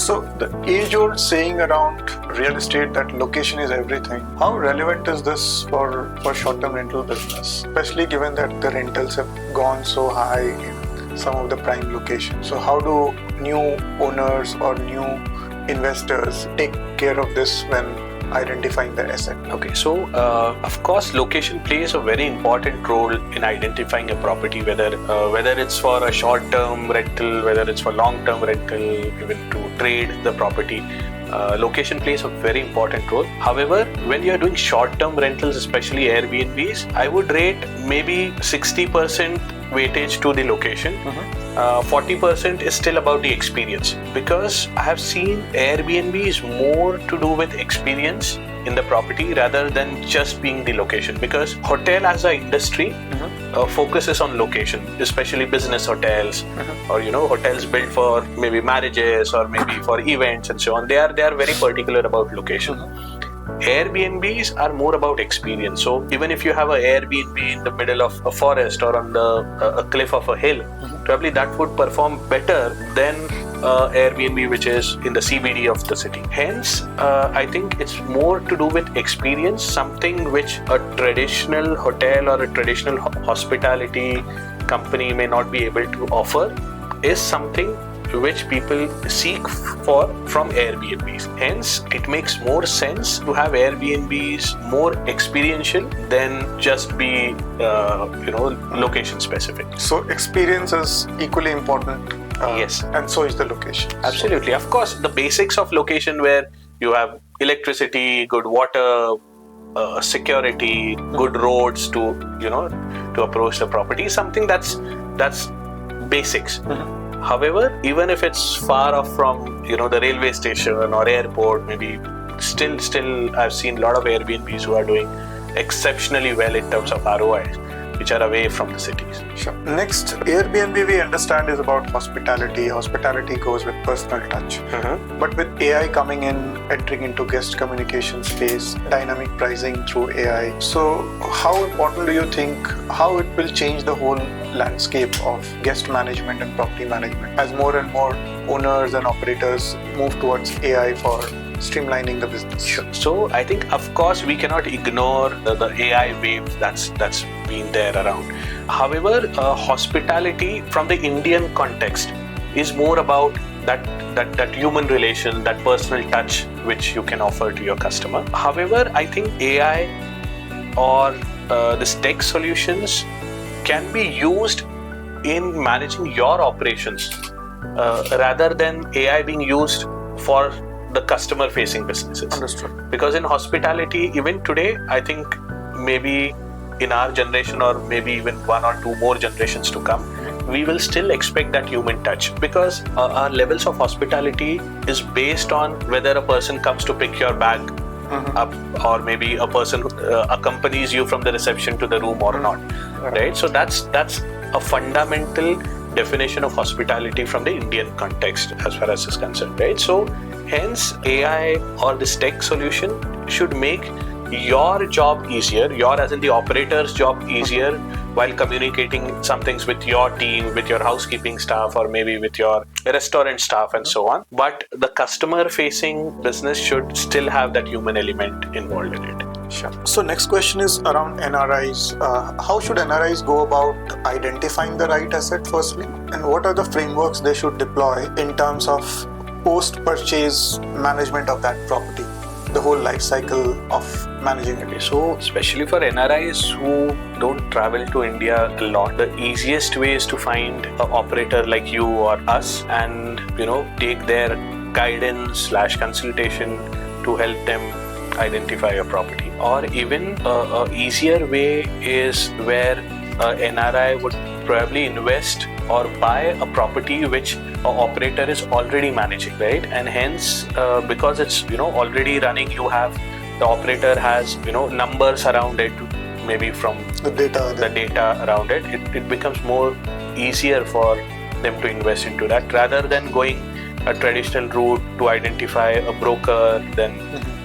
So the age-old saying around real estate that location is everything, how relevant is this for short-term rental business, especially given that the rentals have gone so high in some of the prime locations? So how do new owners or new investors take care of this when identifying the asset? Okay, so of course location plays a very important role in identifying a property, whether it's for a short-term rental, whether it's for long-term rental, even to trade the property. Location plays a very important role. However, when you're doing short-term rentals, especially Airbnbs, I would rate maybe 60% weightage to the location. 40% is still about the experience, because I have seen Airbnb is more to do with experience in the property rather than just being the location, because hotel as an industry focuses on location, especially business hotels or hotels built for maybe marriages or maybe for events and so on. They are very particular about location. Airbnbs are more about experience. So even if you have an Airbnb in the middle of a forest or on a cliff of a hill, probably that would perform better than Airbnb which is in the CBD of the city. Hence, I think it's more to do with experience, something which a traditional hotel or a traditional hospitality company may not be able to offer, is something which people seek for from Airbnbs. Hence, it makes more sense to have Airbnbs more experiential than just be location specific. So experience is equally important. Yes. And so is the location. Absolutely. Of course, the basics of location where you have electricity, good water, security, good roads to approach the property is something that's basics. However, even if it's far off from the railway station or airport, maybe still I've seen a lot of Airbnbs who are doing exceptionally well in terms of ROI, which are away from the cities. Sure. Next, Airbnb we understand is about hospitality. Hospitality goes with personal touch. But with AI coming in, entering into guest communication space, dynamic pricing through AI. So how important do you think, how it will change the whole landscape of guest management and property management as more and more owners and operators move towards AI for streamlining the business? Sure. So I think, of course, we cannot ignore the AI wave that's been there around. However, hospitality from the Indian context is more about that human relation, that personal touch which you can offer to your customer. However, I think AI or these tech solutions can be used in managing your operations rather than AI being used for the customer facing businesses. Understood. Because in hospitality, even today, I think maybe in our generation or maybe even one or two more generations to come, we will still expect that human touch, because our levels of hospitality is based on whether a person comes to pick your bag up, or maybe a person accompanies you from the reception to the room or not, right? So that's a fundamental definition of hospitality from the Indian context as far as is concerned, right? So hence, AI or this tech solution should make your job easier, your as in the operator's job easier, while communicating some things with your team, with your housekeeping staff, or maybe with your restaurant staff and so on. But the customer facing business should still have that human element involved in it. Sure. So next question is around NRIs. How should NRIs go about identifying the right asset firstly? And what are the frameworks they should deploy in terms of post-purchase management of that property? The whole life cycle of managing it. So especially for NRIs who don't travel to India a lot, the easiest way is to find an operator like you or us and take their guidance / consultation to help them identify a property. Or even a easier way is where NRI would probably invest or buy a property which an operator is already managing, right? And hence, because it's already running, the operator has numbers around it, maybe from the data around it. It becomes more easier for them to invest into that rather than going a traditional route to identify a broker, then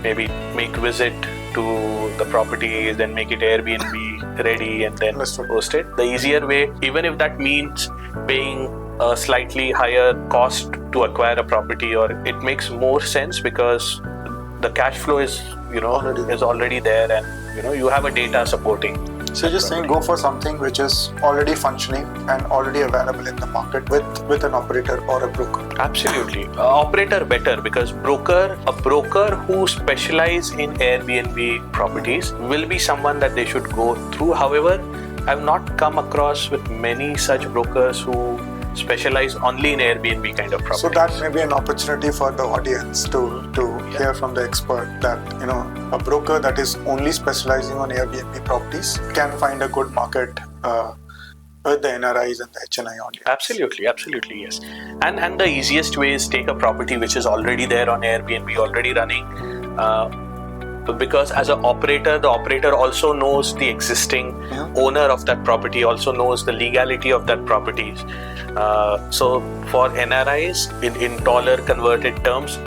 maybe make visit to the property, then make it Airbnb ready and then post it. The easier way, even if that means paying a slightly higher cost to acquire a property, or it makes more sense because the cash flow is already there, and you have a data supporting. So you're just saying go for something which is already functioning and already available in the market with an operator or a broker. Absolutely. Operator better, because a broker who specialize in Airbnb properties will be someone that they should go through. However, I've not come across with many such brokers who specialize only in Airbnb kind of properties. So that may be an opportunity for the audience to hear from the expert that a broker that is only specializing on Airbnb properties can find a good market with the NRIs and the HNI audience. Absolutely, yes. And the easiest way is take a property which is already there on Airbnb, already running. Because as an operator, the operator also knows the existing owner of that property, also knows the legality of that property. So for NRIs, in dollar converted terms,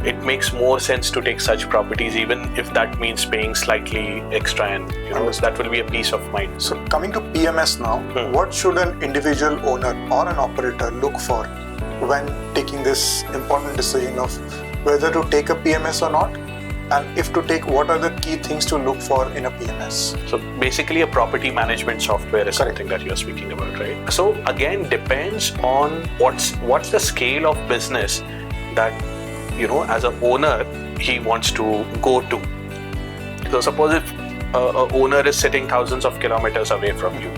it makes more sense to take such properties, even if that means paying slightly extra, and that will be a peace of mind. So coming to PMS now, what should an individual owner or an operator look for when taking this important decision of whether to take a PMS or not? And if to take, what are the key things to look for in a PMS? So basically a property management software is something that you're speaking about, right? So again, depends on what's the scale of business that, as an owner, he wants to go to. So suppose if an owner is sitting thousands of kilometers away from you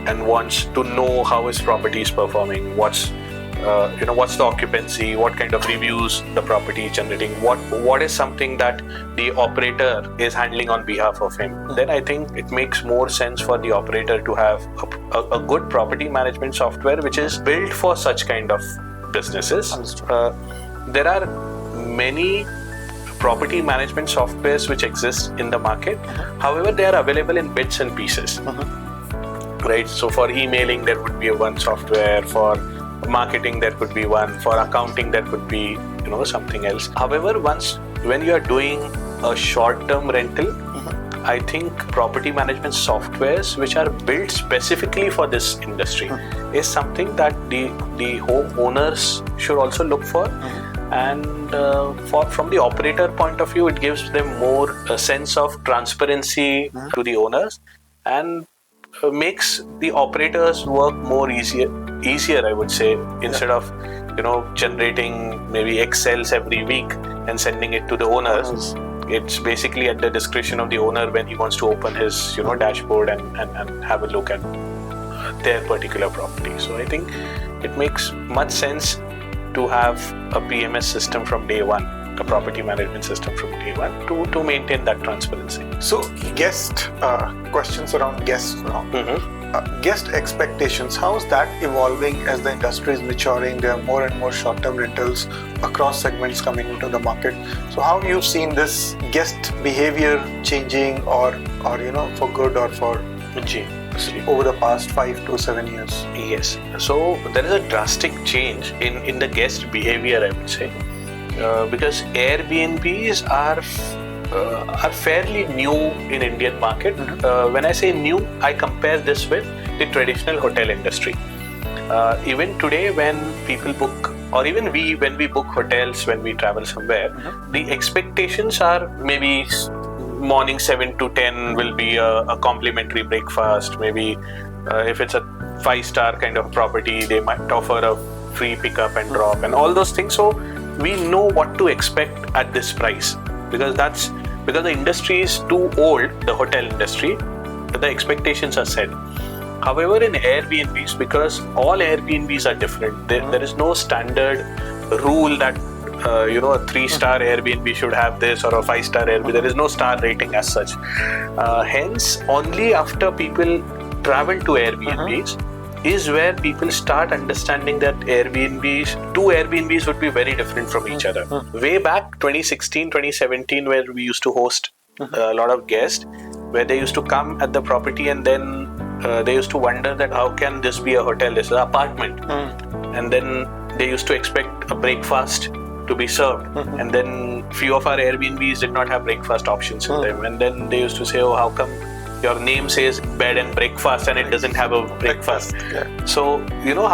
and wants to know how his property is performing, what's the occupancy, what kind of reviews the property is generating, what is something that the operator is handling on behalf of him, then I think it makes more sense for the operator to have a good property management software which is built for such kind of businesses. There are many property management softwares which exist in the market. However, they are available in bits and pieces. Right? So for emailing, there would be one software. For marketing, there could be one. For accounting, there could be something else. However, when you are doing a short-term rental, I think property management softwares which are built specifically for this industry is something that the homeowners should also look for. And from the operator point of view, it gives them more a sense of transparency to the owners, and makes the operators work more easier, I would say, instead of generating maybe Excels every week and sending it to the owners. It's basically at the discretion of the owner when he wants to open his dashboard and have a look at their particular property. So I think it makes much sense to have a PMS system from day one, a property management system from day one, to maintain that transparency. So questions around guests now. Guest expectations, how is that evolving as the industry is maturing? There are more and more short-term rentals across segments coming into the market. So how have you seen this guest behavior changing or for good or for over the past 5 to 7 years? Yes. So there is a drastic change in the guest behavior, I would say, because Airbnbs are fairly new in Indian market. When I say new, I compare this with the traditional hotel industry. Even today, when people book, or even when we book hotels, when we travel somewhere, the expectations are maybe morning 7 to 10 will be a complimentary breakfast. Maybe if it's a 5-star kind of property, they might offer a free pickup and drop and all those things. So we know what to expect at this price, because the industry is too old, the hotel industry, the expectations are set. However, in Airbnbs, because all Airbnbs are different, there is no standard rule that a 3-star Airbnb should have this, or a 5-star Airbnb. There is no star rating as such. Hence, only after people travel to Airbnbs is where people start understanding that two Airbnbs would be very different from each other. Way back 2016, 2017, where we used to host a lot of guests, where they used to come at the property and then they used to wonder that how can this be a hotel, this is an apartment. And then they used to expect a breakfast to be served, and then few of our Airbnbs did not have breakfast options in them, and then they used to say, oh, how come your name says bed and breakfast and it doesn't have a breakfast. Yeah. So,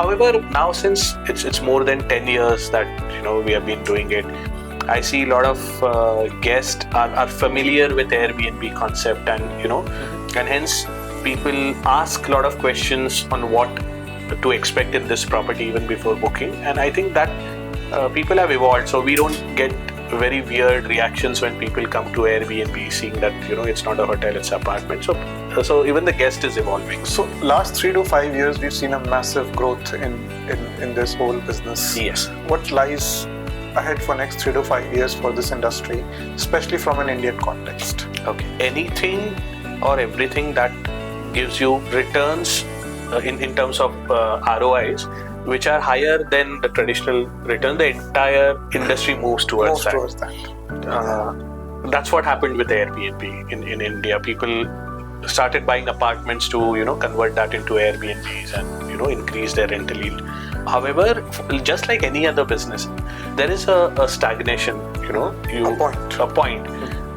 however, now since it's more than 10 years that, we have been doing it, I see a lot of guests are familiar with Airbnb concept and, and hence people ask a lot of questions on what to expect in this property even before booking. And I think that people have evolved, so we don't get very weird reactions when people come to Airbnb seeing that, it's not a hotel, it's an apartment. So even the guest is evolving. So last 3 to 5 years, we've seen a massive growth in this whole business. Yes. What lies ahead for next 3 to 5 years for this industry, especially from an Indian context? Okay. Anything or everything that gives you returns in terms of ROIs, which are higher than the traditional return, the entire industry moves towards that. That's what happened with Airbnb in India. People started buying apartments to convert that into Airbnbs and increase their rental yield. However, just like any other business, there is a stagnation. A point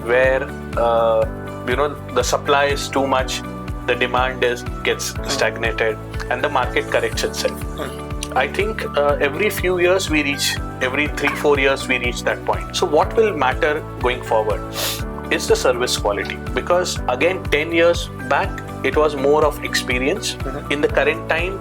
where the supply is too much, the demand gets stagnated, and the market corrects itself. I think every few years every 3-4 years we reach that point. So what will matter going forward is the service quality, because again 10 years back it was more of experience. In the current time,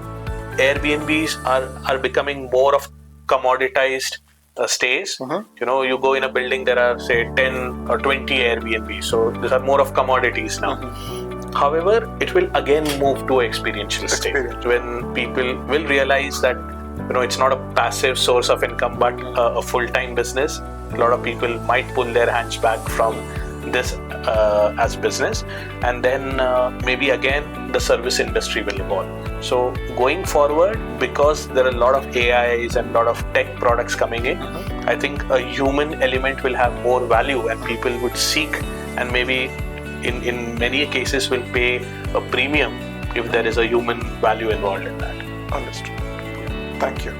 Airbnbs are becoming more of commoditized stays. You go in a building, there are say 10 or 20 Airbnbs, so these are more of commodities now. However, it will again move to experiential state when people will realize that it's not a passive source of income but a full-time business. A lot of people might pull their hands back from this as business, and then maybe again the service industry will evolve. So going forward, because there are a lot of AIs and a lot of tech products coming in, I think a human element will have more value and people would seek, and maybe in many cases will pay a premium if there is a human value involved in that. Understood. Thank you.